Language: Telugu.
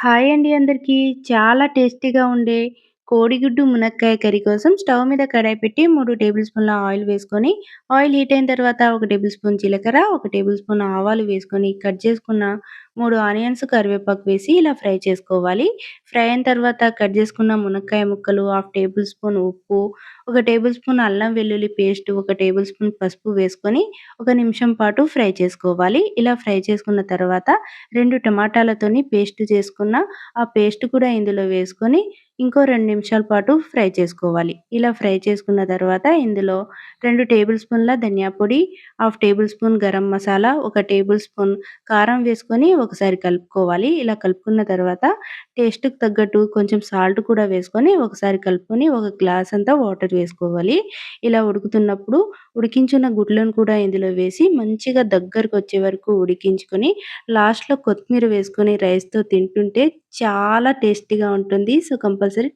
హాయ్ అండి అందరికీ. చాలా టేస్టీగా ఉండే కోడిగుడ్డు మునక్కాయ కర్రీ కోసం స్టవ్ మీద కడాయి పెట్టి 3 టేబుల్ స్పూన్ల ఆయిల్ వేసుకొని, ఆయిల్ హీట్ అయిన తర్వాత 1 టేబుల్ స్పూన్ జీలకర్ర, 1 టేబుల్ స్పూన్ ఆవాలు వేసుకొని, కట్ చేసుకున్న 3 ఆనియన్స్, కరివేపాకు వేసి ఇలా ఫ్రై చేసుకోవాలి. ఫ్రై అయిన తర్వాత కట్ చేసుకున్న మునక్కాయ ముక్కలు, 1/2 టేబుల్ స్పూన్ ఉప్పు, 1 టేబుల్ స్పూన్ అల్లం వెల్లుల్లి పేస్ట్, 1 టేబుల్ స్పూన్ పసుపు వేసుకొని, 1 నిమిషం పాటు ఫ్రై చేసుకోవాలి. ఇలా ఫ్రై చేసుకున్న తర్వాత 2 టమాటాలతోని పేస్ట్ చేసుకున్న ఆ పేస్ట్ కూడా ఇందులో వేసుకొని ఇంకో 2 నిమిషాల పాటు ఫ్రై చేసుకోవాలి. ఇలా ఫ్రై చేసుకున్న తర్వాత ఇందులో 2 టేబుల్ స్పూన్ల ధనియా పొడి, 1/2 table spoon garam masala, 1 table spoon కారం వేసుకొని ఒకసారి కలుపుకోవాలి. ఇలా కలుపుకున్న తర్వాత టేస్ట్‌కి తగ్గట్టు కొంచెం సాల్ట్ కూడా వేసుకొని ఒకసారి కలుపుకొని ఒక గ్లాస్ అంతా వాటర్ వేసుకోవాలి. ఇలా ఉడుకుతున్నప్పుడు ఉడికించిన గుడ్లను కూడా ఇందులో వేసి మంచిగా దగ్గరకొచ్చే వరకు ఉడికించుకొని లాస్ట్‌లో కొత్తిమీర వేసుకొని రైస్‌తో తింటుంటే చాలా టేస్టీగా ఉంటుంది. So, compulsory